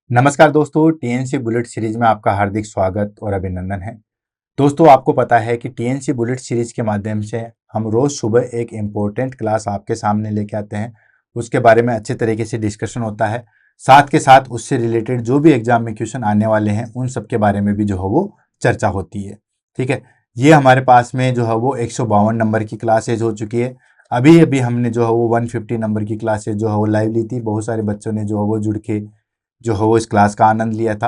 नमस्कार दोस्तों, TNC bullet series में आपका हार्दिक स्वागत और अभिनंदन है। दोस्तों, आपको पता है कि टीएनसी बुलेट सीरीज के माध्यम से हम रोज सुबह एक इम्पोर्टेंट क्लास आपके सामने लेके आते हैं। उसके बारे में अच्छे तरीके से डिस्कशन होता है। साथ के साथ उससे रिलेटेड जो भी एग्जाम में क्वेश्चन आने वाले हैं उन सब के बारे में भी जो है वो चर्चा होती है। ठीक है, ये हमारे पास में जो है वो 152 नंबर की क्लासेज हो चुकी है। अभी अभी हमने जो है वो 150 नंबर की क्लासेज जो है वो लाइव ली थी। बहुत सारे बच्चों ने जो है वो जुड़ के जो है वो इस क्लास का आनंद लिया था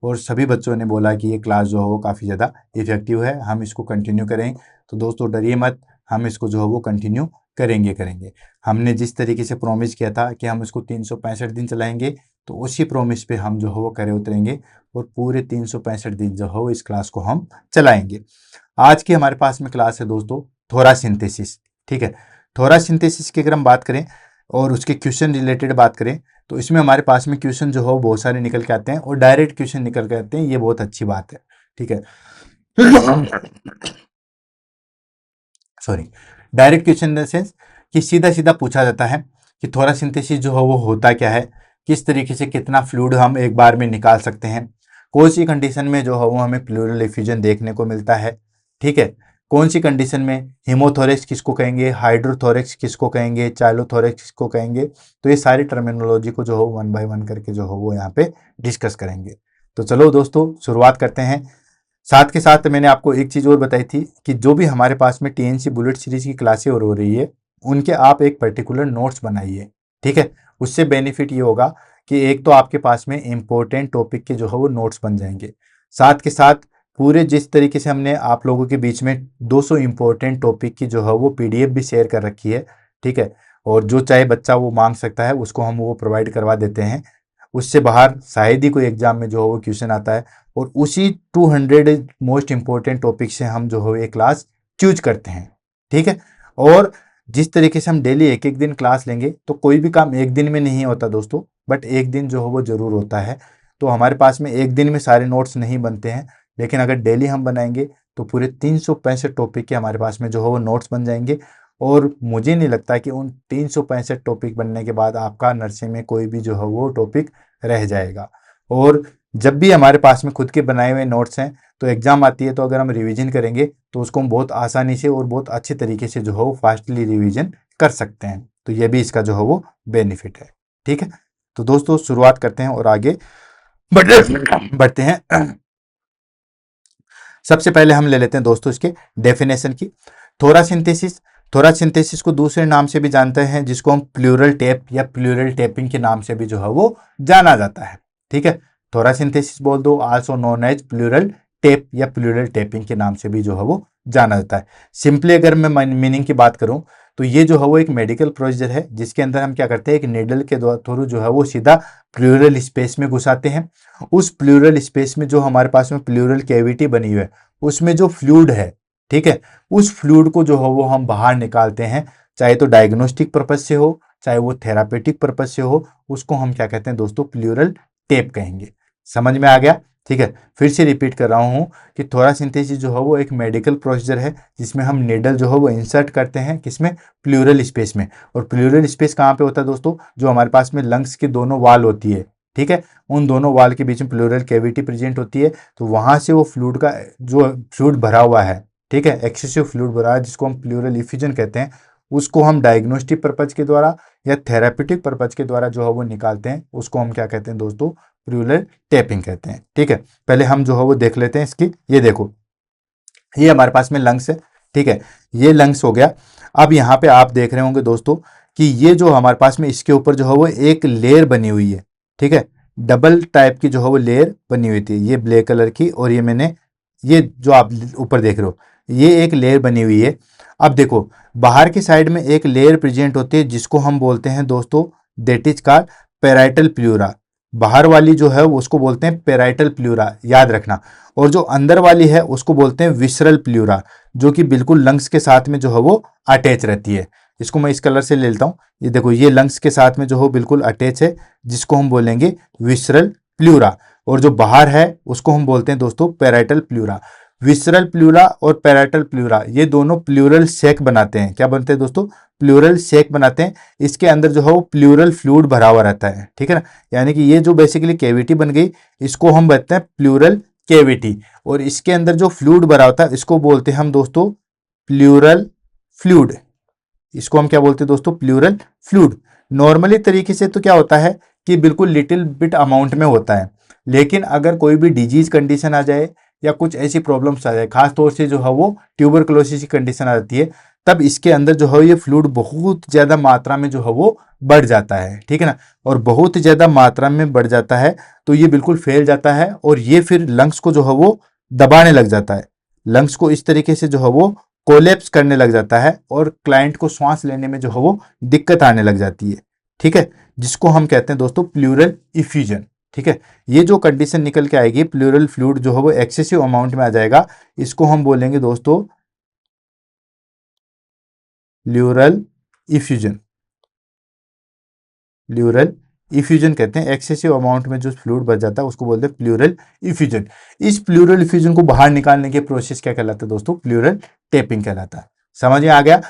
और सभी बच्चों ने बोला कि ये क्लास जो है वो काफ़ी ज़्यादा इफेक्टिव है, हम इसको कंटिन्यू करें। तो दोस्तों डरिए मत, हम इसको जो है वो कंटिन्यू करेंगे। हमने जिस तरीके से प्रॉमिस किया था कि हम इसको 365 दिन चलाएंगे, तो उसी प्रॉमिस पे हम जो है वो करे उतरेंगे और पूरे 365 दिन जो है वो इस क्लास को हम चलाएंगे। आज की हमारे पास में क्लास है दोस्तों थोरा सिंथेसिस। ठीक है, थोरा सिंथेसिस की अगर हम बात करें और उसके क्वेश्चन रिलेटेड बात करें तो इसमें हमारे पास में क्वेश्चन जो हो बहुत सारे निकल के आते हैं और डायरेक्ट क्वेश्चन निकल के आते हैं। ये बहुत अच्छी बात है। ठीक है, sorry, direct question in the sense कि सीधा सीधा पूछा जाता है कि थोड़ा सिंथेसिस जो है वो होता क्या है, किस तरीके से कितना फ्लूइड हम एक बार में निकाल सकते हैं, कौन सी कंडीशन में जो है वो हमें प्लूरल एफ्यूजन देखने को मिलता है। ठीक है, कौन सी कंडीशन में हिमोथोरेक्स किसको कहेंगे, हाइड्रोथोरेक्स किसको कहेंगे, चाइलोथोरेक्स किसको कहेंगे। तो ये सारी टर्मिनोलॉजी को जो हो वन बाय वन करके जो हो वो यहाँ पे डिस्कस करेंगे। तो चलो दोस्तों शुरुआत करते हैं। साथ के साथ मैंने आपको एक चीज़ और बताई थी कि जो भी हमारे पास में टीएनसी बुलेट सीरीज की क्लासें और हो रही है उनके आप एक पर्टिकुलर नोट्स बनाइए। ठीक है, उससे बेनिफिट ये होगा कि एक तो आपके पास में इंपॉर्टेंट टॉपिक के जो है वो नोट्स बन जाएंगे। साथ के साथ पूरे जिस तरीके से हमने आप लोगों के बीच में 200 इंपॉर्टेंट टॉपिक की जो है वो पीडीएफ भी शेयर कर रखी है। ठीक है, और जो चाहे बच्चा वो मांग सकता है उसको हम वो प्रोवाइड करवा देते हैं। उससे बाहर शायद ही कोई एग्जाम में जो है वो क्वेश्चन आता है और उसी 200 मोस्ट इंपॉर्टेंट टॉपिक से हम जो है ये क्लास चूज करते हैं। ठीक है, और जिस तरीके से हम डेली एक एक दिन क्लास लेंगे तो कोई भी काम एक दिन में नहीं होता दोस्तों, बट एक दिन जो है वो जरूर होता है। तो हमारे पास में एक दिन में सारे नोट्स नहीं बनते हैं, लेकिन अगर डेली हम बनाएंगे तो पूरे 365 टॉपिक के हमारे पास में जो है वो नोट्स बन जाएंगे। और मुझे नहीं लगता कि उन 365 टॉपिक बनने के बाद आपका नर्सिंग में कोई भी जो है वो टॉपिक रह जाएगा। और जब भी हमारे पास में खुद के बनाए हुए नोट्स हैं तो एग्जाम आती है तो अगर हम रिवीजन करेंगे तो उसको हम बहुत आसानी से और बहुत अच्छे तरीके से जो है वो फास्टली रिवीजन कर सकते हैं। तो ये भी इसका जो है वो बेनिफिट है। ठीक है, तो दोस्तों शुरुआत करते हैं और आगे बढ़ते हैं। सबसे पहले हम ले लेते हैं दोस्तों इसके डेफिनेशन की। थोरा सिंथेसिस, थोरा सिंथेसिस को दूसरे नाम से भी जानते हैं जिसको हम प्लूरल टेप या प्लूरल टेपिंग के नाम से भी जो है वो जाना जाता है। ठीक है, थोरा सिंथेसिस बोल दो, also known as pleural tap या प्लूरल टेपिंग के नाम से भी जो है वो जाना जाता है। सिंपली अगर मैं मीनिंग की बात करूं तो ये जो है वो एक मेडिकल प्रोसीजर है जिसके अंदर हम क्या करते हैं, एक नीडल के थ्रू जो है वो सीधा प्लूरल स्पेस में घुसाते हैं। उस प्लूरल स्पेस में जो हमारे पास में प्लूरल कैविटी बनी हुई है उसमें जो फ्लूइड है, ठीक है, उस फ्लूइड को जो है वो हम बाहर निकालते हैं। चाहे तो डायग्नोस्टिक पर्पज से हो चाहे वो थेरापेटिक पर्पज से हो, उसको हम क्या कहते हैं दोस्तों, प्लूरल टेप कहेंगे। समझ में आ गया? ठीक है, फिर से रिपीट कर रहा हूं कि थोरा सिंथेसिस जो है वो एक मेडिकल प्रोसीजर है जिसमें हम नीडल जो है वो इंसर्ट करते हैं, किसमें, प्लूरल स्पेस में। और प्लूरल स्पेस कहाँ पे होता है दोस्तों, जो हमारे पास में लंग्स की दोनों वाल होती है। ठीक है, उन दोनों वाल के बीच में प्लूरल कैविटी प्रेजेंट होती है। तो वहां से वो फ्लूइड का जो फ्लूइड भरा हुआ है, ठीक है, एक्सेसिव फ्लूइड भरा है जिसको हम प्लूरल इफ्यूजन कहते हैं, उसको हम डायग्नोस्टिक पर्पज के द्वारा या थेरापेटिक पर्पज के द्वारा जो है वो निकालते हैं। उसको हम क्या कहते हैं दोस्तों, प्लूरल टेपिंग कहते हैं। ठीक है, पहले हम जो है वो देख लेते हैं इसकी। ये देखो, ये हमारे पास में लंग्स है। ठीक है, ये लंग्स हो गया। अब यहाँ पे आप देख रहे होंगे दोस्तों कि ये जो हमारे पास में इसके ऊपर जो है वो एक लेयर बनी हुई है। ठीक है, डबल टाइप की जो है वो लेयर बनी हुई थी, ये ब्लैक कलर की, और ये मैंने, ये जो आप ऊपर देख रहे हो ये एक लेयर बनी हुई है। अब देखो, बाहर की साइड में एक लेयर प्रेजेंट होती है जिसको हम बोलते हैं दोस्तों, that is called parietal pleura. बाहर वाली जो है उसको बोलते हैं पेराइटल प्लूरा, याद रखना। और जो अंदर वाली है उसको बोलते हैं विसरल प्लूरा, जो कि बिल्कुल लंग्स के साथ में जो है वो अटैच रहती है। इसको मैं इस कलर से ले लेता हूँ। ये देखो, ये लंग्स के साथ में जो हो बिल्कुल अटैच है, जिसको हम बोलेंगे विसरल प्लूरा। और जो बाहर है उसको हम बोलते हैं दोस्तों पेराइटल प्लूरा। विसरल प्लूरा और पैराइटल प्लूरा ये दोनों प्लूरल सेक बनाते हैं। क्या बनते हैं दोस्तों? प्लूरल सेक बनाते हैं। इसके अंदर जो है वो प्लूरल फ्लूइड भरा हुआ रहता है, ठीक है ना। यानी कि ये जो बेसिकली कैविटी बन गई इसको हम कहते हैं प्लूरल कैविटी, और इसके अंदर जो फ्लूइड भरा होता है इसको बोलते हैं हम दोस्तों प्लूरल फ्लूइड। इसको हम क्या बोलते हैं दोस्तों? Pleural fluid. नॉर्मली तरीके से तो क्या होता है कि बिल्कुल लिटिल बिट अमाउंट में होता है, लेकिन अगर कोई भी डिजीज कंडीशन आ जाए या कुछ ऐसी प्रॉब्लम्स आ जाए, खास तौर से जो है वो ट्यूबरकुलोसिस की कंडीशन आ जाती है, तब इसके अंदर जो है ये फ्लूइड बहुत ज्यादा मात्रा में जो है वो बढ़ जाता है, ठीक है ना। और बहुत ज्यादा मात्रा में बढ़ जाता है तो ये बिल्कुल फैल जाता है और ये फिर लंग्स को जो है वो दबाने लग जाता है। लंग्स को इस तरीके से जो है वो कोलेप्स करने लग जाता है और क्लाइंट को श्वास लेने में जो है वो दिक्कत आने लग जाती है, ठीक है, जिसको हम कहते हैं दोस्तों प्लूरल इफ्यूजन, ठीक है। ये जो कंडीशन निकल के आएगी, प्लूरल फ्लूइड जो है वो एक्सेसिव अमाउंट में आ जाएगा, इसको हम बोलेंगे दोस्तों प्लूरल इफ्यूजन। प्लूरल इफ्यूजन कहते हैं, एक्सेसिव अमाउंट में जो फ्लूइड बच जाता है उसको बोलते हैं प्लूरल इफ्यूजन। इस प्लूरल इफ्यूजन को बाहर निकालने के प्रोसेस क्या कहलाता है दोस्तों? प्लूरल टेपिंग कहलाता है। समझ में आ गया?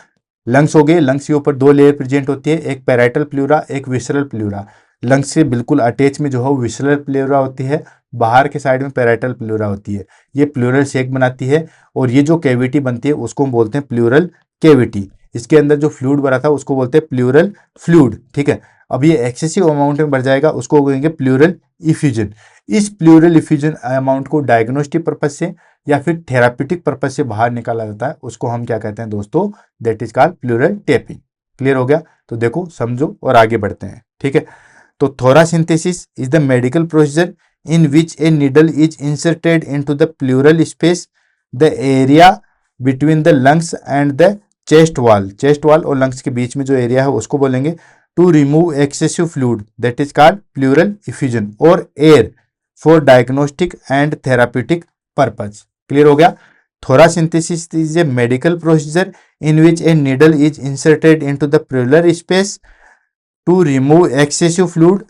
लंग्स हो गए, लंग्स के ऊपर दो लेयर प्रेजेंट होती है, एक पैराइटल प्लूरा, एक विसरल प्लूरा। लंग्स से बिल्कुल अटैच में जो है विसरल प्लूरा होती है, बाहर के साइड में पैराइटल प्लूरा होती है। ये प्लूरल शेक बनाती है और ये जो कैविटी बनती है उसको हम बोलते हैं प्लूरल कैविटी। इसके अंदर जो फ्लूइड भरा था उसको बोलते हैं प्लूरल फ्लूइड, ठीक है। अब ये एक्सेसिव अमाउंट में बढ़ जाएगा, उसको कहेंगे प्लूरल इफ्यूजन। इस प्लूरल इफ्यूजन अमाउंट को डायग्नोस्टिक पर्पज से या फिर थेराप्यूटिक पर्पज से बाहर निकाला जाता है, उसको हम क्या कहते हैं दोस्तों? That is called pleural tapping. Clear हो गया? तो देखो, समझो और आगे बढ़ते हैं, ठीक है। तो thoracentesis is the medical procedure in which a needle is inserted into the pleural space, the area between the lungs and the chest wall. Chest wall और लंग्स के बीच में जो एरिया है उसको बोलेंगे to remove excessive fluid, that is called pleural effusion, और air for diagnostic and therapeutic purpose. Clear हो गया? Thoracentesis is a medical procedure in which a needle is inserted into the pleural space to remove excessive fluid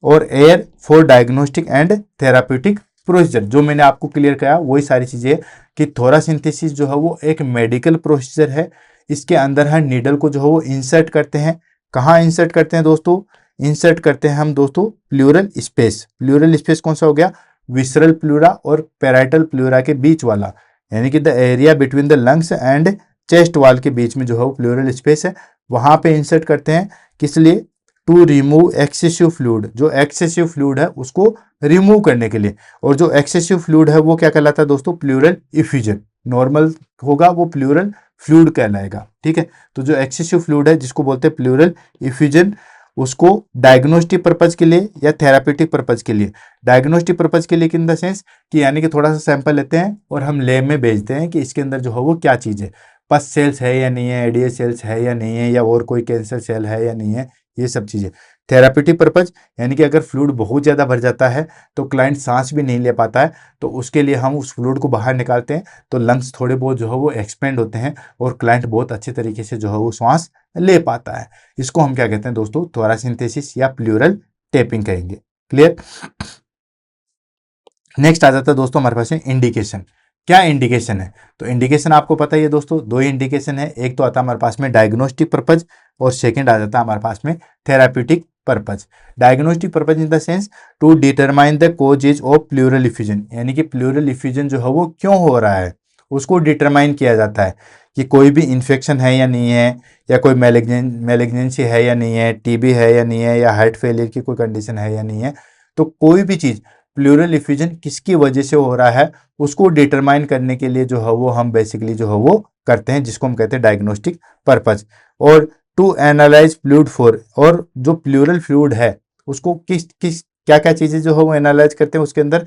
और air for diagnostic and therapeutic procedure। जो मैंने आपको clear किया वही सारी चीजें कि थोरासिंथेसिस जो है वो एक मेडिकल प्रोसीजर है। इसके अंदर हम नीडल को जो है वो इंसर्ट करते हैं। कहाँ इंसर्ट करते हैं दोस्तों? इंसर्ट करते हैं हम दोस्तों प्लूरल स्पेस। प्लूरल स्पेस कौन सा हो गया? विसरल प्लूरा और पैराइटल प्लूरा के बीच वाला, यानी कि the area between the lungs and chest wall के बीच में जो है वो प्लूरल स्पेस है, वहां पे इंसर्ट करते हैं। किस लिए? To remove excessive fluid. Excessive एक्सेसिव फ्लूइड है उसको रिमूव करने के लिए। और जो एक्सेसिव फ्लूइड है वो क्या कहलाता है दोस्तों? Pleural effusion. नॉर्मल होगा वो प्लूरल फ्लूइड कहलाएगा, ठीक है। तो जो एक्सेसिव फ्लूइड है जिसको बोलते हैं प्लूरल इफ्यूजन, उसको डायग्नोस्टिक पर्पज के लिए या थेराप्यूटिक पर्पज के लिए। डायग्नोस्टिक पर्पज के लिए इन द सेंस कि यानी कि थोड़ा सा सैंपल लेते हैं और हम लैब में भेजते हैं कि इसके अंदर जो है वो क्या चीज़ है, पस सेल्स है या नहीं है, एडीएस सेल्स है या नहीं है, या और कोई कैंसर सेल है या नहीं है, ये सब चीज़ें। थेराप्यूटिक पर्पज यानी कि अगर फ्लूइड बहुत ज़्यादा भर जाता है तो क्लाइंट सांस भी नहीं ले पाता है, तो उसके लिए हम उस फ्लूइड को बाहर निकालते हैं, तो लंग्स थोड़े बहुत जो है वो एक्सपेंड होते हैं और क्लाइंट बहुत अच्छे तरीके से जो है वो श्वास ले पाता है। इसको हम क्या कहते हैं दोस्तों? थोरासिंथेसिस या प्लूरल टेपिंग कहेंगे। क्लियर? नेक्स्ट आ जाता है दोस्तों हमारे पास में इंडिकेशन। क्या इंडिकेशन है? तो इंडिकेशन आपको पता ही है दोस्तों, दो ही इंडिकेशन है। एक तो आता है हमारे पास में डायग्नोस्टिक पर्पज और सेकंड आ जाता है हमारे पास में therapeutic purpose. Diagnostic purpose in the sense to determine the causes of pleural effusion, यानी कि प्लूरल इफ्यूजन जो है वो क्यों हो रहा है उसको डिटरमाइन किया जाता है कि कोई भी इन्फेक्शन है या नहीं है, या कोई मैलिग्नेंसी है या नहीं है, टीबी है या नहीं है, या हार्ट फेलियर की कोई कंडीशन है या नहीं है। तो कोई भी चीज़ प्लूरल इफ्यूजन किसकी वजह से हो रहा है उसको डिटरमाइन करने के लिए जो है वो हम बेसिकली जो है वो करते हैं, जिसको हम कहते हैं डायग्नोस्टिक पर्पज। और टू एनालाइज फ्लूइड फॉर, और जो प्लूरल फ्लूइड है उसको किस किस क्या क्या चीज़ें जो है वो एनालाइज करते हैं, उसके अंदर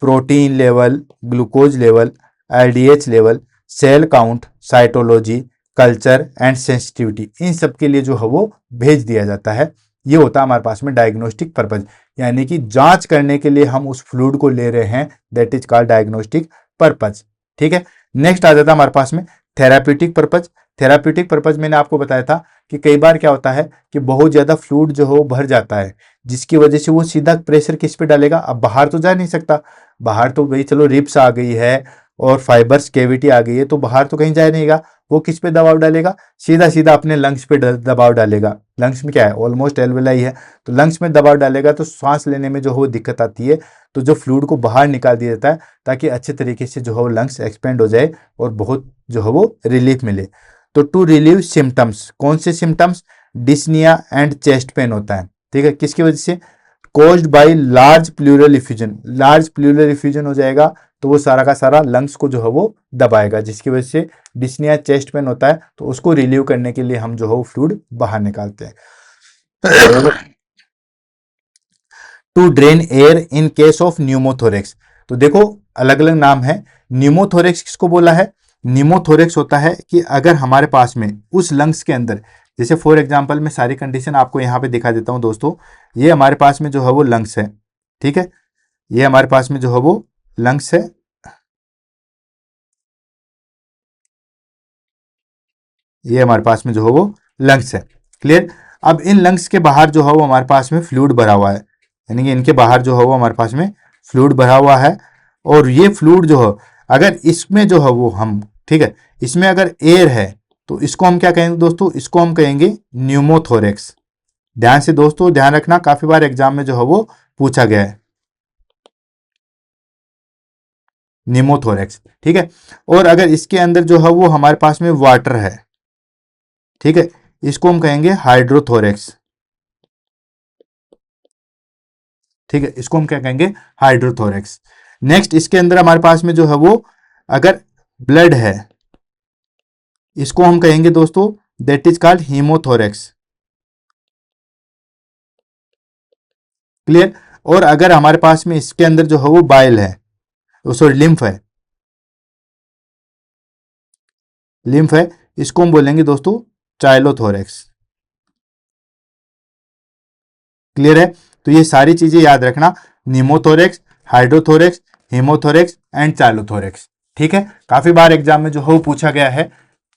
protein level, glucose level, LDH level, cell count, cytology, culture and sensitivity, इन सब के लिए जो है वो भेज दिया जाता है। ये होता है हमारे पास में डायग्नोस्टिक पर्पज, यानी कि जांच करने के लिए हम उस फ्लूइड को ले रहे हैं, that is called diagnostic purpose. ठीक है। नेक्स्ट आ जाता है हमारे पास में थेराप्यूटिक पर्पज। थेराप्यूटिक पर्पज मैंने आपको बताया था कि कई बार क्या होता है कि बहुत ज्यादा फ्लूइड जो है वो भर जाता है, जिसकी वजह से वो सीधा प्रेशर किस पे डालेगा, अब बाहर तो जा नहीं सकता, बाहर तो भाई चलो रिब्स आ गई है और फाइबर्स कैविटी आ गई है, तो बाहर तो कहीं जाए नहींगा, वो किस पे दबाव डालेगा, सीधा सीधा अपने लंग्स पे दबाव डालेगा। लंग्स में क्या है, ऑलमोस्ट एल्वेलाई है, तो लंग्स में दबाव डालेगा तो सांस लेने में जो है वो दिक्कत आती है, तो जो फ्लूइड को बाहर निकाल दिया जाता है ताकि अच्छे तरीके से जो है वो लंग्स एक्सपेंड हो जाए और बहुत जो है वो रिलीफ मिले। तो टू रिलीव सिम्टम्स, कौन से symptoms, dyspnoea and chest pain होता है, ठीक है, किसकी वजह से, caused by large pleural effusion, large pleural effusion हो जाएगा तो वो सारा का सारा लंग्स को जो है वो दबाएगा, जिसकी वजह से डिस्निया चेस्ट पेन होता है, तो उसको रिलीव करने के लिए हम जो है वो फ्लूइड बाहर निकालते हैं। To drain air in case of pneumothorax, तो देखो अलग अलग नाम है। न्यूमोथोरेक्स किसको बोला है, न्यूमोथोरेक्स होता है कि अगर हमारे पास में उस लंग्स के अंदर, जैसे फॉर एग्जांपल मैं सारी कंडीशन आपको यहाँ पे दिखा देता हूँ दोस्तों, ये हमारे पास में जो है वो लंग्स है, ठीक है, ये हमारे पास में जो है वो लंग्स है, ये हमारे पास में जो है वो लंग्स है, क्लियर। अब इन लंग्स के बाहर जो है वो हमारे पास में फ्लूइड भरा हुआ है, यानी कि इनके बाहर जो है वो हमारे पास में फ्लूइड भरा हुआ है, और ये फ्लूइड जो है अगर इसमें जो है वो हम, ठीक है, इसमें अगर एयर है तो इसको हम क्या कहेंगे दोस्तों, इसको हम कहेंगे न्यूमोथोरेक्स। ध्यान से दोस्तों ध्यान रखना, काफी बार एग्जाम में जो है वो पूछा गया है, न्यूमोथोरेक्स, ठीक है। और अगर इसके अंदर जो है वो हमारे पास में वाटर है, ठीक है, इसको हम कहेंगे हाइड्रोथोरेक्स, ठीक है, इसको हम क्या कहेंगे, हाइड्रोथोरेक्स। नेक्स्ट इसके अंदर हमारे पास में जो है वो अगर ब्लड है, इसको हम कहेंगे दोस्तों दैट इज कॉल्ड हीमोथोरेक्स, क्लियर। और अगर हमारे पास में इसके अंदर जो है वो बाइल है, सॉरी लिम्फ है, लिम्फ है, इसको हम बोलेंगे दोस्तों चाइलोथोरेक्स, क्लियर है। तो ये सारी चीजें याद रखना, न्यूमोथोरेक्स, हाइड्रोथोरेक्स, हीमोथोरेक्स एंड चाइलोथोरेक्स, ठीक है। काफी बार एग्जाम में जो है वो पूछा गया है,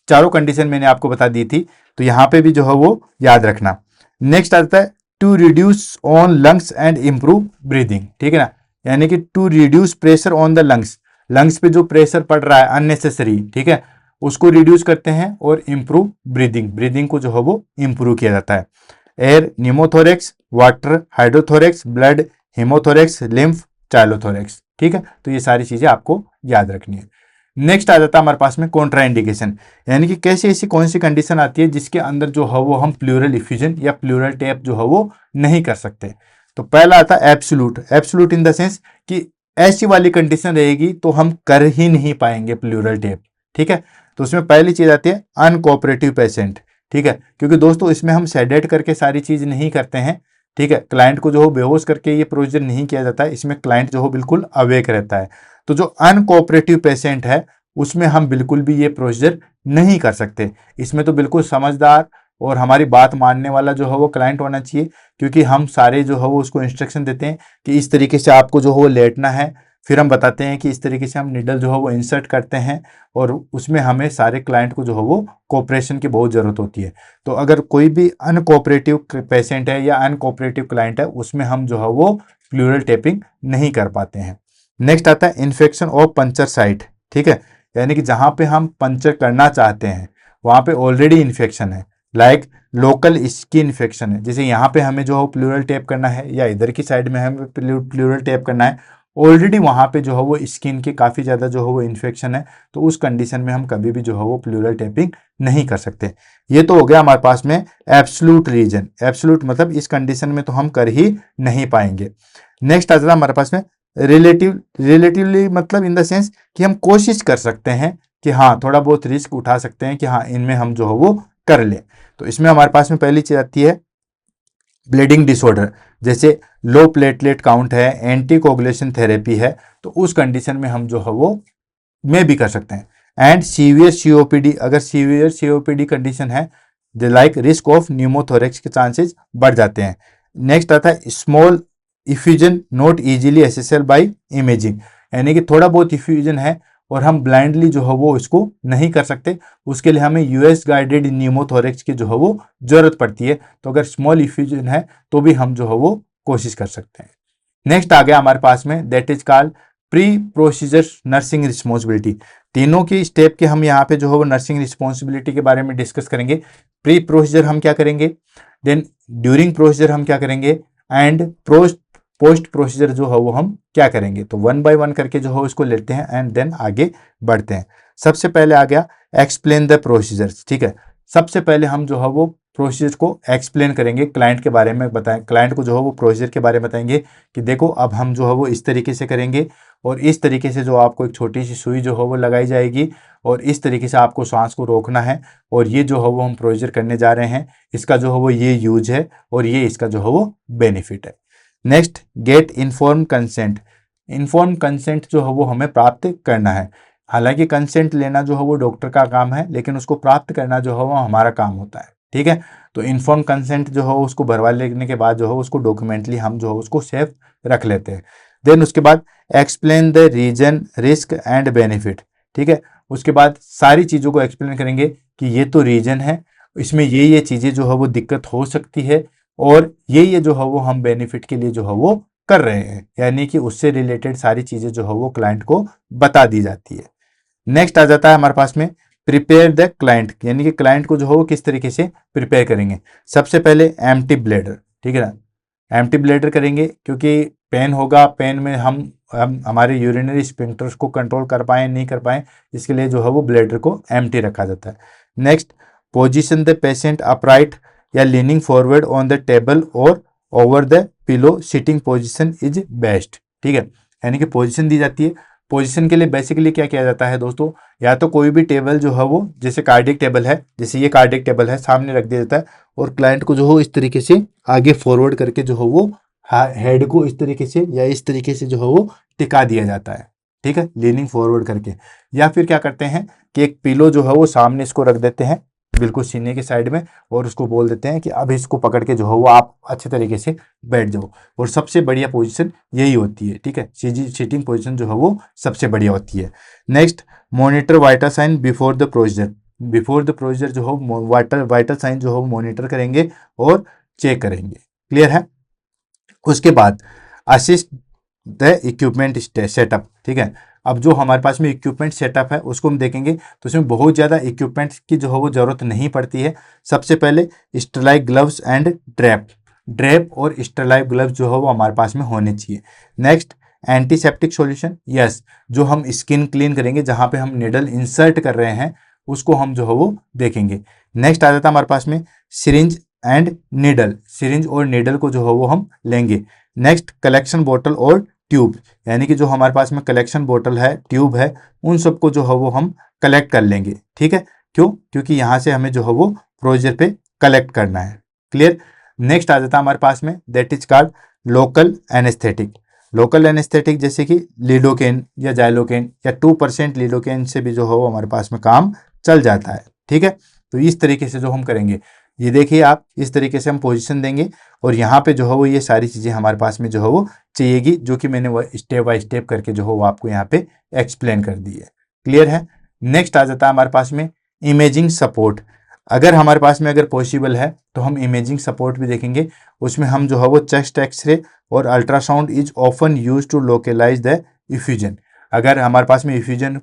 चारों कंडीशन मैंने आपको बता दी थी, तो यहां पे भी जो है वो याद रखना। नेक्स्ट आता है to reduce on lungs and improve breathing, ठीक है ना, यानी कि to reduce pressure on the lungs, lungs पे जो प्रेशर पड़ रहा है अननेसेसरी, ठीक है, उसको रिड्यूस करते हैं, और इंप्रूव ब्रीदिंग, ब्रीदिंग को जो है वो इंप्रूव किया जाता है। Air, pneumothorax, water, hydrothorax, blood, haemothorax, lymph, chylothorax, ठीक है। तो ये सारी चीजें आपको याद रखनी है। नेक्स्ट आ जाता है हमारे पास में कॉन्ट्राइंडिकेशन, यानी कि कैसी ऐसी कौन सी कंडीशन आती है जिसके अंदर जो है वो हम प्लूरल इफ्यूजन या प्लूरल टेप जो है वो नहीं कर सकते। तो पहला आता है absolute, absolute in the sense कि ऐसी वाली कंडीशन रहेगी तो हम कर ही नहीं पाएंगे प्लूरल टेप, ठीक है। तो उसमें पहली चीज आती है अनकोऑपरेटिव पेशेंट, ठीक है, क्योंकि दोस्तों इसमें हम सेडेट करके सारी चीज नहीं करते हैं, ठीक है, क्लाइंट को जो हो बेहोश करके ये प्रोसीजर नहीं किया जाता है, इसमें क्लाइंट जो हो बिल्कुल अवेक रहता है। तो जो अनकोऑपरेटिव पेशेंट है उसमें हम बिल्कुल भी ये प्रोसीजर नहीं कर सकते, इसमें तो बिल्कुल समझदार और हमारी बात मानने वाला जो है वो क्लाइंट होना चाहिए, क्योंकि हम सारे जो है वो उसको इंस्ट्रक्शन देते हैं कि इस तरीके से आपको जो है वो लेटना है, फिर हम बताते हैं कि इस तरीके से हम निडल जो है वो इंसर्ट करते हैं, और उसमें हमें सारे क्लाइंट को जो है वो कोऑपरेशन की बहुत ज़रूरत होती है। तो अगर कोई भी अनकोऑपरेटिव पेशेंट है या अनकोऑपरेटिव क्लाइंट है उसमें हम जो है वो प्लूरल टेपिंग नहीं कर पाते हैं। नेक्स्ट आता है इन्फेक्शन ऑफ पंचर साइट, ठीक है, यानी कि जहाँ पे हम पंचर करना चाहते हैं वहाँ पे ऑलरेडी इन्फेक्शन है, लाइक लोकल स्किन इन्फेक्शन है, जैसे यहाँ पे हमें जो है प्लूरल टेप करना है या इधर की साइड में हमें प्लूरल टेप करना है, ऑलरेडी वहाँ पे जो है वो स्किन के काफ़ी ज़्यादा जो है वो इन्फेक्शन है, तो उस कंडीशन में हम कभी भी जो है वो प्लूरल टेपिंग नहीं कर सकते। ये तो हो गया हमारे पास में एब्सोल्यूट रीजन, एब्सोल्यूट मतलब इस कंडीशन में तो हम कर ही नहीं पाएंगे। नेक्स्ट आ जाता है हमारे पास में रिलेटिव, रिलेटिवली मतलब इन द सेंस कि हम कोशिश कर सकते हैं कि हाँ थोड़ा बहुत रिस्क उठा सकते हैं कि हाँ इनमें हम जो है वो कर लें। तो इसमें हमारे पास में पहली चीज आती है ब्लीडिंग डिसऑर्डर, जैसे लो प्लेटलेट काउंट है, एंटी कोगुलेशन थेरेपी है, तो उस कंडीशन में हम जो है वो में भी कर सकते हैं। एंड सीवियर सीओपीडी, अगर सीवियर सीओपीडी कंडीशन है लाइक रिस्क ऑफ न्यूमोथोरेक्स के चांसेस बढ़ जाते हैं। नेक्स्ट आता है small effusion not easily accessible by imaging, यानी कि थोड़ा बहुत इफ्यूजन है और हम ब्लाइंडली जो है वो इसको नहीं कर सकते, उसके लिए हमें यूएस गाइडेड न्यूमोथोरेक्स की जो है वो जरूरत पड़ती है। तो अगर स्मॉल इफ्यूजन है तो भी हम जो है वो कोशिश कर सकते हैं। नेक्स्ट आ गया हमारे पास में that is called pre procedure nursing responsibility, तीनों की स्टेप के हम यहाँ पे जो है वो नर्सिंग रिस्पॉन्सिबिलिटी के बारे में डिस्कस करेंगे। प्री प्रोसीजर हम क्या करेंगे, देन ड्यूरिंग प्रोसीजर हम क्या करेंगे, एंड पोस्ट प्रोसीजर जो है वो हम क्या करेंगे। तो वन बाय वन करके जो है उसको लेते हैं एंड देन आगे बढ़ते हैं। सबसे पहले आ गया एक्सप्लेन द प्रोसीजर्स, ठीक है। सबसे पहले हम जो है वो प्रोसीजर को एक्सप्लेन करेंगे, क्लाइंट के बारे में बताएं, क्लाइंट को जो है वो प्रोसीजर के बारे में बताएंगे कि देखो अब हम जो है वो इस तरीके से करेंगे और इस तरीके से जो आपको एक छोटी सी सुई जो है वो लगाई जाएगी और इस तरीके से आपको सांस को रोकना है और ये जो है वो हम प्रोसीजर करने जा रहे हैं, इसका जो है वो ये यूज है और ये इसका जो है वो बेनिफिट है। Next, get inform consent. Inform consent जो है वो हमें प्राप्त करना है। हालांकि कंसेंट लेना जो है वो डॉक्टर का काम है, लेकिन उसको प्राप्त करना जो है वो हमारा काम होता है, ठीक है। तो इन्फॉर्म कंसेंट जो है उसको भरवा लेने के बाद जो है उसको डॉक्यूमेंटली हम जो है उसको सेफ रख लेते हैं। देन उसके बाद explain the reason, risk and benefit, ठीक है। उसके बाद सारी चीज़ों को एक्सप्लेन करेंगे कि ये तो रीजन है, इसमें ये चीज़ें जो है वो दिक्कत हो सकती है और ये जो है वो हम बेनिफिट के लिए जो है वो कर रहे हैं, यानी कि उससे रिलेटेड सारी चीज़ें जो है वो क्लाइंट को बता दी जाती है। नेक्स्ट आ जाता है हमारे पास में प्रिपेयर द क्लाइंट, यानी कि क्लाइंट को जो है वो किस तरीके से प्रिपेयर करेंगे। सबसे पहले एम्प्टी ब्लैडर, ठीक है ना, एम्प्टी ब्लैडर करेंगे क्योंकि पेन होगा, पेन में हम हमारे यूरिनरी स्फिंक्टर्स को कंट्रोल कर पाएँ नहीं कर पाएँ, इसके लिए जो है वो ब्लैडर को एम्प्टी रखा जाता है। Next, position the patient upright या leaning forward on the table और over the pillow, sitting position is best, ठीक है। यानी कि पोजिशन दी जाती है। पोजीशन के लिए बेसिकली क्या किया जाता है दोस्तों, या तो कोई भी टेबल जो है वो जैसे कार्डियक टेबल है, जैसे ये कार्डियक टेबल है, सामने रख दिया जाता है और क्लाइंट को जो हो इस तरीके से आगे फॉरवर्ड करके जो हो वो हेड को इस तरीके से या इस तरीके से जो है वो टिका दिया जाता है, ठीक है, लीनिंग फॉरवर्ड करके। या फिर क्या करते हैं कि एक पिलो जो है वो सामने इसको रख देते हैं बिल्कुल सीने के साइड में और उसको बोल देते हैं कि अब इसको पकड़ के जो है वो आप अच्छे तरीके से बैठ जाओ। और सबसे बढ़िया पोजीशन यही होती है, ठीक है, सिटिंग पोजीशन जो है वो सबसे बढ़िया होती है। Next, monitor vital sign before the procedure. Before the procedure जो हो वाइटल साइन जो हो मॉनिटर करेंगे और चेक करेंगे। क्लियर है। उसके बाद असिस्ट द इक्विपमेंट सेटअप, ठीक है। अब जो हमारे पास में इक्विपमेंट सेटअप है उसको हम देखेंगे तो उसमें बहुत ज़्यादा इक्विपमेंट की जो है वो ज़रूरत नहीं पड़ती है। सबसे पहले स्टरलाइट ग्लव्स एंड ड्रैप और स्टरलाइट ग्लव्स जो है वो हमारे पास में होने चाहिए। नेक्स्ट, एंटीसेप्टिक सॉल्यूशन, यस, जो हम स्किन क्लीन करेंगे जहाँ पे हम निडल इंसर्ट कर रहे हैं उसको हम जो है वो देखेंगे। नेक्स्ट आ जाता है हमारे पास में सिरिंज एंड नीडल, सिरिंज और नीडल को जो है वो हम लेंगे। नेक्स्ट, कलेक्शन बोतल और ट्यूब, यानी कि जो हमारे पास में कलेक्शन बोतल है, ट्यूब है, उन सबको जो है वो हम कलेक्ट कर लेंगे, ठीक है। क्यों? क्योंकि यहाँ से हमें जो है वो प्रोसीजर पे कलेक्ट करना है। क्लियर। नेक्स्ट आ जाता है हमारे पास में that is called local anaesthetic. Local anaesthetic जैसे कि लिडोकेन या जाइलोकेन या 2% लिडोकेन से भी जो है वो हमारे पास में काम चल जाता है, ठीक है। तो इस तरीके से जो हम करेंगे, ये देखिए आप, इस तरीके से हम पोजीशन देंगे और यहाँ पे जो है वो ये सारी चीज़ें हमारे पास में जो है वो चाहिएगी, जो कि मैंने वो स्टेप बाय स्टेप करके जो है वो आपको यहाँ पे एक्सप्लेन कर दी है। क्लियर है। नेक्स्ट आ जाता है हमारे पास में इमेजिंग सपोर्ट। अगर हमारे पास में अगर पॉसिबल है तो हम इमेजिंग सपोर्ट भी देखेंगे। उसमें हम जो है वो चेस्ट एक्सरे और ultrasound is often used to localise the effusion. अगर हमारे पास में इफ्यूजन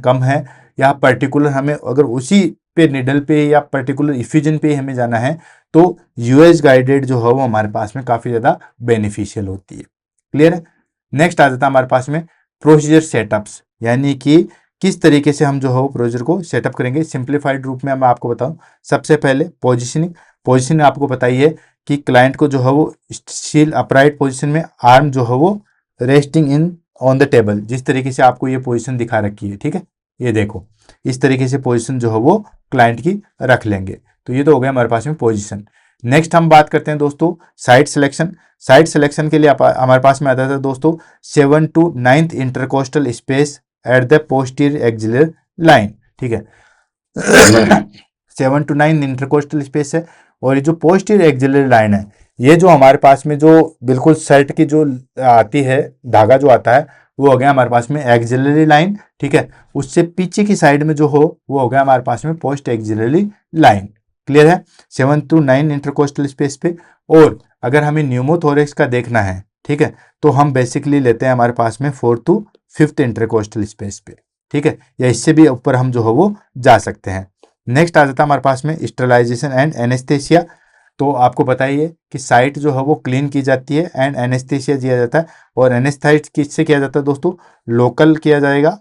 कम है या पर्टिकुलर हमें अगर उसी पे निडल पे या पर्टिकुलर इफ्यूजन पे हमें जाना है तो यूएस गाइडेड जो है वो हमारे पास में काफ़ी ज़्यादा बेनिफिशियल होती है। क्लियर है। नेक्स्ट आ जाता है हमारे पास में प्रोसीजर सेटअप्स, यानी कि किस तरीके से हम जो है वो प्रोसीजर को सेटअप करेंगे। सिंप्लीफाइड रूप में मैं आपको बताऊं, सबसे पहले पोजिशनिंग आपको बताई है कि क्लाइंट को जो है वो स्टिल अपराइट पोजिशन में, आर्म जो है वो resting in on the table, जिस तरीके से आपको ये पोजिशन दिखा रखी है, ठीक है, ये देखो इस तरीके से पोजीशन जो है वो क्लाइंट की रख लेंगे। तो ये तो हो गया हमारे पास में पोजीशन। नेक्स्ट हम बात करते हैं दोस्तों साइड सिलेक्शन। साइड सिलेक्शन के लिए हमारे पास में आता था दोस्तों 7 to 9 intercostal space at the posterior एक्सिलर line, ठीक है। 7 to 9 इंटरकोस्टल स्पेस है और ये जो पोस्टीरियर एक्सिलर लाइन है, ये जो हमारे पास में जो बिल्कुल शर्ट की जो आती है, धागा जो आता है वो हो गया हमारे पास में एक्सिलरी लाइन, ठीक है। उससे पीछे की साइड में जो हो वो हो गया हमारे पास में पोस्ट एक्सिलरी लाइन। क्लियर है। 7 to 9 इंटरकोस्टल स्पेस पे। और अगर हमें न्यूमोथोरेक्स का देखना है, ठीक है। तो हम बेसिकली लेते हैं हमारे पास में 4 to 5th इंटरकोस्टल स्पेस पे, ठीक है, या इससे भी ऊपर हम जो है वो जा सकते हैं। नेक्स्ट आ जाता है हमारे पास में स्टरलाइजेशन एंड एनेस्थेसिया। तो आपको पता ही है कि साइट जो है वो क्लीन की जाती है एंड एनेस्थेसिया दिया जाता है। और एनेस्थाइज किससे किया जाता है दोस्तों? लोकल किया जाएगा,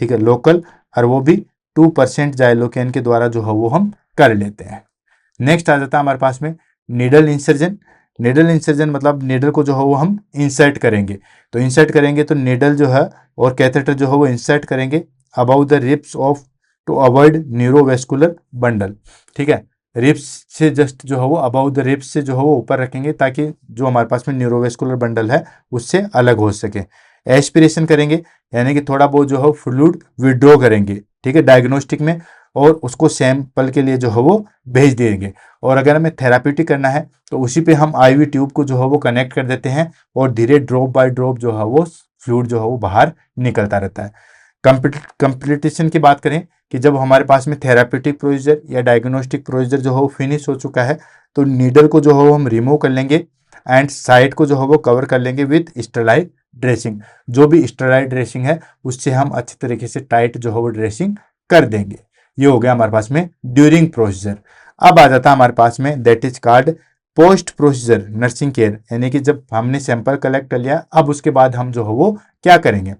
ठीक है, लोकल, और वो भी 2% जाइलोकेन के द्वारा जो है वो हम कर लेते हैं। नेक्स्ट आ जाता है हमारे पास में नीडल इंसर्जन। नीडल इंसर्जन मतलब नीडल को जो है वो हम इंसर्ट करेंगे। तो इंसर्ट करेंगे तो नीडल जो है और कैथेटर जो है वो इंसर्ट करेंगे about the ribs of to avoid neurovascular bundle, ठीक है। रिब्स से जस्ट जो है वो अबाउट द रिब्स से जो है वो ऊपर रखेंगे ताकि जो हमारे पास में न्यूरोवेस्कुलर बंडल है उससे अलग हो सके। एस्पिरेशन करेंगे यानी कि थोड़ा बहुत जो है फ्लूइड विड्रॉ करेंगे, ठीक है, डायग्नोस्टिक में, और उसको सैंपल के लिए जो है वो भेज देंगे। और अगर हमें थेराप्यूटिक करना है तो उसी पे हम आईवी ट्यूब को जो है वो कनेक्ट कर देते हैं और धीरे ड्रॉप बाय ड्रॉप जो है वो फ्लूइड जो है वो बाहर निकलता रहता है। कंप्लीटेशन की बात करें कि जब हमारे पास में थेराप्यूटिक प्रोसीजर या डायग्नोस्टिक प्रोसीजर जो है वो फिनिश हो चुका है तो नीडल को जो है वो हम रिमूव कर लेंगे एंड साइट को जो है वो कवर कर लेंगे विथ स्टेरलाइट ड्रेसिंग। जो भी स्टेरलाइट ड्रेसिंग है उससे हम अच्छी तरीके से टाइट जो है वो ड्रेसिंग कर देंगे। ये हो गया हमारे पास में ड्यूरिंग प्रोसीजर। अब आ जाता है हमारे पास में that is called post procedure nursing care, यानी कि जब हमने सैंपल कलेक्ट कर लिया अब उसके बाद हम जो है वो क्या करेंगे?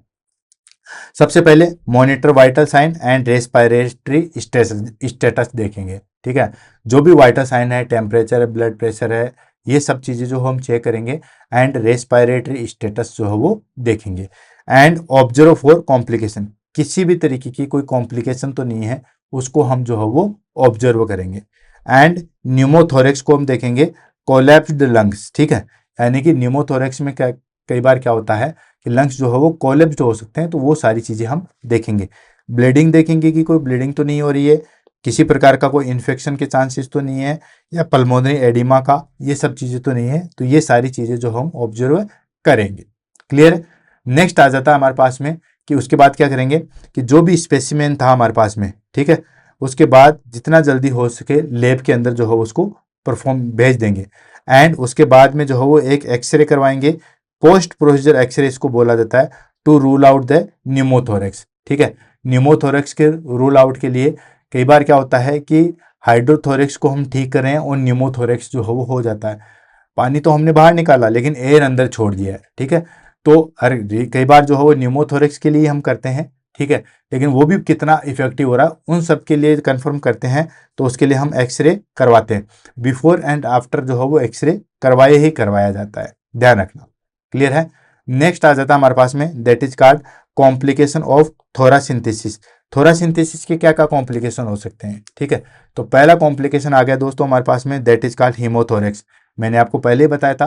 सबसे पहले monitor vital sign and respiratory status देखेंगे, ठीक है। जो भी वाइटल साइन है, टेम्परेचर है, ब्लड प्रेशर है, ये सब चीजें जो हम चेक करेंगे एंड रेस्पिरेटरी स्टेटस जो है वो देखेंगे एंड ऑब्जर्व फॉर कॉम्प्लिकेशन। किसी भी तरीके की कोई कॉम्प्लिकेशन तो नहीं है उसको हम जो है वो ऑब्जर्व करेंगे। एंड न्यूमोथोरेक्स को हम देखेंगे, कोलैप्स्ड लंग्स, ठीक है, यानी कि न्यूमोथोरेक्स में कई बार क्या होता है कि लंग्स जो है वो कोलैप्स्ड हो सकते हैं, तो वो सारी चीजें हम देखेंगे। ब्लीडिंग देखेंगे कि कोई ब्लीडिंग तो नहीं हो रही है, किसी प्रकार का कोई इन्फेक्शन के चांसेस तो नहीं है, या पल्मोनरी एडिमा का, ये सब चीजें तो नहीं है। तो ये सारी चीजें जो हम ऑब्जर्व करेंगे। क्लियर? नेक्स्ट आ जाता है हमारे पास में कि उसके बाद क्या करेंगे कि जो भी स्पेसिमेन था हमारे पास में, ठीक है, उसके बाद जितना जल्दी हो सके लैब के अंदर जो है उसको परफॉर्म भेज देंगे एंड उसके बाद में जो है वो एक एक्सरे करवाएंगे। पोस्ट प्रोसीजर एक्सरे इसको बोला जाता है, to rule out the pneumothorax, ठीक है। न्यूमोथोरेक्स के रूल आउट के लिए कई बार क्या होता है कि हाइड्रोथोरेक्स को हम ठीक कर रहे हैं और न्यूमोथोरेक्स जो है वो हो जाता है। पानी तो हमने बाहर निकाला लेकिन एयर अंदर छोड़ दिया है, ठीक है। तो हर कई बार जो है वो न्यूमोथोरेक्स के लिए हम करते हैं, ठीक है, लेकिन वो भी कितना इफेक्टिव हो रहा है उन सब के लिए कंफर्म करते हैं तो उसके लिए हम एक्सरे करवाते हैं। बिफोर एंड आफ्टर जो है वो एक्सरे करवाए ही करवाया जाता है, ध्यान रखना। क्लियर है? नेक्स्ट आ जाता है हमारे पास में that is called complication of thoracentesis. Thoracentesis के क्या क्या कॉम्प्लिकेशन हो सकते हैं, ठीक है। तो पहला कॉम्प्लिकेशन आ गया दोस्तों हमारे पास में दैट इज कॉल्ड हीमोथोरेक्स। मैंने आपको पहले ही बताया था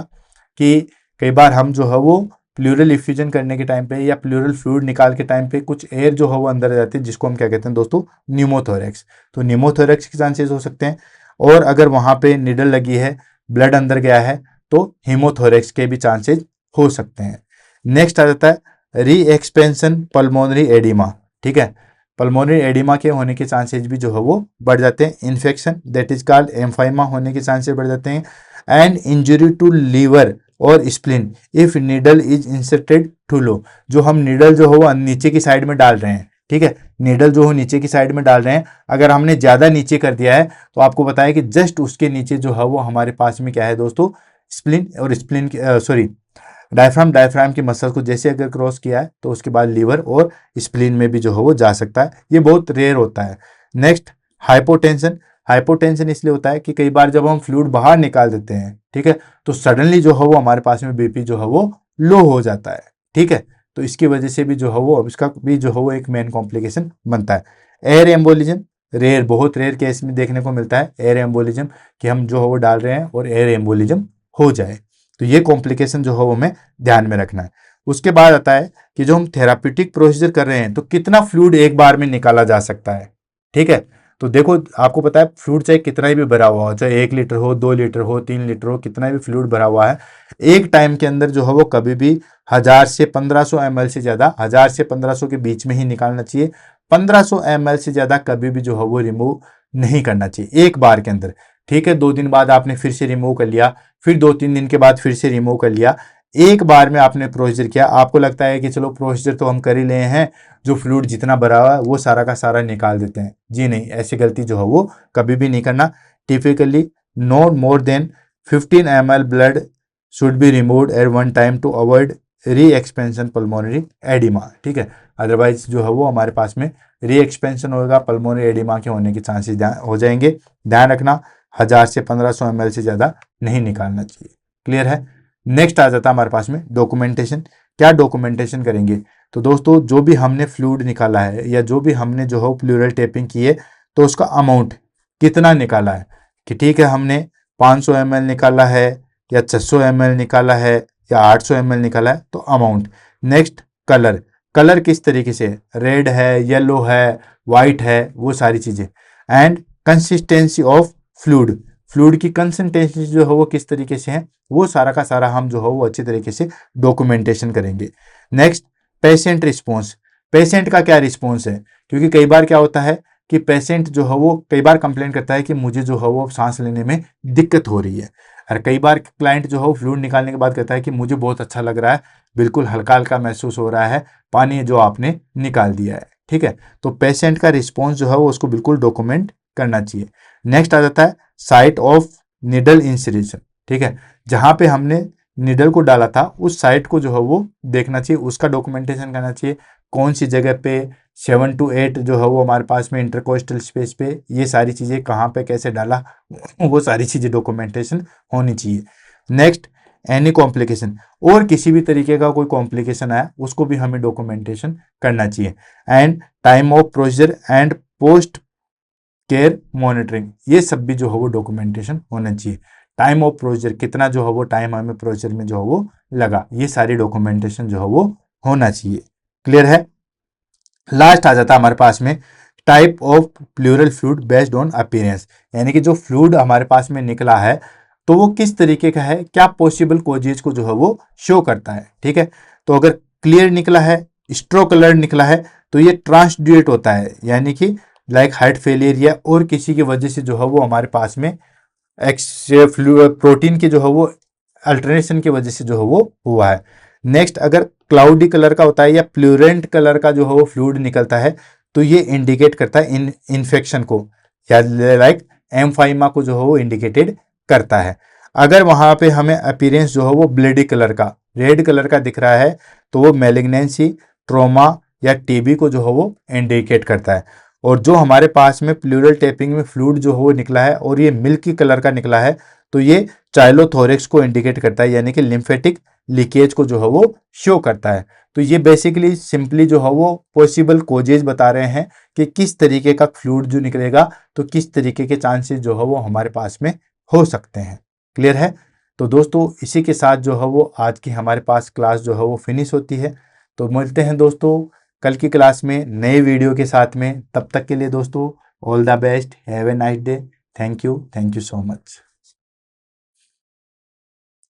कि कई बार हम जो है वो प्लूरल इफ्यूजन करने के टाइम पे या प्लूरल फ्लूइड निकाल के टाइम पे कुछ एयर जो है वो अंदर आ जाती है जिसको हम क्या कहते हैं दोस्तों? न्यूमोथोरेक्स। तो न्यूमोथोरेक्स के चांसेस हो सकते हैं। और अगर वहां पे निडल लगी है, ब्लड अंदर गया है, तो हीमोथोरेक्स के भी चांसेस हो सकते हैं। नेक्स्ट आ जाता है री एक्सपेंशन पल्मोनरी एडिमा, ठीक है। पल्मोनरी एडिमा के होने के चांसेस भी जो है वो बढ़ जाते हैं। Infection that is called empyema होने के चांसेस बढ़ जाते हैं एंड इंजरी टू लीवर और spleen if needle is inserted too low. जो हम नीडल जो है वो नीचे की साइड में डाल रहे हैं, ठीक है, नीडल जो हो नीचे की साइड में डाल रहे हैं, अगर हमने ज्यादा नीचे कर दिया है तो आपको बताया कि जस्ट उसके नीचे जो है वो हमारे पास में क्या है दोस्तों? स्प्लीन, और स्प्लीन सॉरी डायफ्राम की मसल को जैसे अगर क्रॉस किया है तो उसके बाद लीवर और स्प्लीन में भी जो है वो जा सकता है। ये बहुत रेयर होता है। Next hypotension. हाइपोटेंशन इसलिए होता है कि कई बार जब हम फ्लूइड बाहर निकाल देते हैं, ठीक है, तो सडनली जो है वो हमारे पास में बीपी जो है वो लो हो जाता है, ठीक है। तो इसकी वजह से भी जो है वो इसका भी जो है वो एक मेन कॉम्प्लिकेशन बनता है। एयर एम्बोलिज्म रेयर, बहुत रेयर केस में देखने को मिलता है एयर एम्बोलिज्म, कि हम जो है वो डाल रहे हैं और एयर एम्बोलिज्म हो जाए। तो ये कॉम्प्लिकेशन जो है वो हमें ध्यान में रखना है। उसके बाद आता है कि जो हम थेराप्यूटिक प्रोसीजर कर रहे हैं तो कितना फ्लूइड एक बार में निकाला जा सकता है, ठीक है। तो देखो आपको पता है फ्लूइड चाहे कितना भी भरा हुआ हो, चाहे 1 लीटर हो, 2 लीटर हो, 3 लीटर हो, कितना भी फ्लूइड भरा हुआ है, एक टाइम के अंदर जो है वो कभी भी 1000 से 1500 ml से ज्यादा, 1000 से 1500 के बीच में ही निकालना चाहिए। 1500 ml से ज्यादा कभी भी जो है वो रिमूव नहीं करना चाहिए एक बार के अंदर, ठीक है। 2 दिन बाद आपने फिर से रिमूव कर लिया, फिर 2-3 दिन के बाद फिर से रिमूव कर लिया। एक बार में आपने प्रोसीजर किया, आपको लगता है कि चलो प्रोसीजर तो हम कर ही लिए हैं, जो फ्लूइड जितना भरा हुआ है वो सारा का सारा निकाल देते हैं। जी नहीं, ऐसी गलती जो है वो कभी भी नहीं करना। Typically no more than 15 ml blood should be removed at one time to avoid re expansion pulmonary oedema. ठीक है, अदरवाइज जो है वो हमारे पास में री एक्सपेंशन होगा, पल्मोनरी एडिमा के होने के चांसेस हो जाएंगे। ध्यान रखना 1000 से 1500 ml से ज़्यादा नहीं निकालना चाहिए। क्लियर है। नेक्स्ट आ जाता है हमारे पास में डॉक्यूमेंटेशन। क्या डॉक्यूमेंटेशन करेंगे? तो दोस्तों जो भी हमने फ्लूइड निकाला है या जो भी हमने जो है प्लूरल टेपिंग की है, तो उसका अमाउंट कितना निकाला है, कि ठीक है हमने 500 ml निकाला है या 600 ml निकाला है या 800 ml निकाला है, तो अमाउंट। नेक्स्ट कलर, कलर किस तरीके से, रेड है, येलो है, वाइट है, वो सारी चीज़ें। And consistency of fluid, fluid की कंसिस्टेंसी जो है वो किस तरीके से है, वो सारा का सारा हम जो है वो अच्छी तरीके से डॉक्यूमेंटेशन करेंगे। नेक्स्ट पेशेंट रिस्पॉन्स, पेशेंट का क्या रिस्पॉन्स है, क्योंकि कई बार क्या होता है कि पेशेंट जो है वो कई बार कंप्लेन करता है कि मुझे जो है वो सांस लेने में दिक्कत हो रही है, और कई बार क्लाइंट जो है फ्लूइड निकालने के बाद कहता है कि मुझे बहुत अच्छा लग रहा है, बिल्कुल हल्का हल्का महसूस हो रहा है, पानी जो आपने निकाल दिया है। ठीक है, तो पेशेंट का रिस्पॉन्स जो है वो उसको बिल्कुल डॉक्यूमेंट करना चाहिए। नेक्स्ट आ जाता है साइट ऑफ निडल इंसरेशन। ठीक है, जहाँ पे हमने निडल को डाला था उस साइट को जो है वो देखना चाहिए, उसका डॉक्यूमेंटेशन करना चाहिए। कौन सी जगह पे 7 to 8 जो है वो हमारे पास में इंटरकोस्टल स्पेस पे, ये सारी चीज़ें कहाँ पे कैसे डाला, वो सारी चीज़ें डॉक्यूमेंटेशन होनी चाहिए। नेक्स्ट एनी कॉम्प्लिकेशन, और किसी भी तरीके का कोई कॉम्प्लिकेशन आया उसको भी हमें डॉक्यूमेंटेशन करना चाहिए। And time of procedure and post care monitoring, ये सब भी जो है वो डॉक्यूमेंटेशन होना चाहिए। टाइम ऑफ प्रोसीजर, कितना जो है वो टाइम हमें प्रोसीजर में जो है वो लगा, ये सारी डॉक्यूमेंटेशन जो है वो होना चाहिए। क्लियर है। लास्ट आ जाता है हमारे पास में type of pleural fluid based on appearance, यानी कि जो फ्लूइड हमारे पास में निकला है तो वो किस तरीके का है, क्या पॉसिबल कॉजेज को जो है वो शो करता है। ठीक है, तो अगर क्लियर निकला है, स्ट्रो कलर निकला है, तो ये ट्रांसड्यूएट होता है, यानी कि लाइक हार्ट फेलियर या और किसी की वजह से जो है वो हमारे पास में प्रोटीन की जो है वो अल्टरनेशन की वजह से जो है वो हुआ है। नेक्स्ट अगर क्लाउडी कलर का होता है या प्लूरेंट कलर का जो है वो फ्लूइड निकलता है, तो ये इंडिकेट करता है इन्फेक्शन को, या लाइक एम्फाइमा को जो है वो इंडिकेटेड करता है। अगर वहां पे हमें अपीयरेंस जो है वो ब्लडी कलर का, रेड कलर का दिख रहा है, तो वो मैलिग्नेंसी, ट्रोमा या टीबी को जो है वो इंडिकेट करता है। और जो हमारे पास में प्लूरल टेपिंग में फ्लूइड जो है वो निकला है और ये मिल्की कलर का निकला है, तो ये चाइलोथोरेक्स को इंडिकेट करता है, यानी कि लिम्फेटिक लीकेज को जो है वो शो करता है। तो ये बेसिकली सिंपली जो है वो पॉसिबल कोजेज बता रहे हैं कि किस तरीके का फ्लूइड जो निकलेगा, तो किस तरीके के चांसेस जो है वो हमारे पास में हो सकते हैं। क्लियर है। तो दोस्तों इसी के साथ जो है वो आज की हमारे पास क्लास जो है वो फिनिश होती है। तो मिलते हैं दोस्तों कल की क्लास में नए वीडियो के साथ में। तब तक के लिए दोस्तों all the best, have a nice day, thank you so much.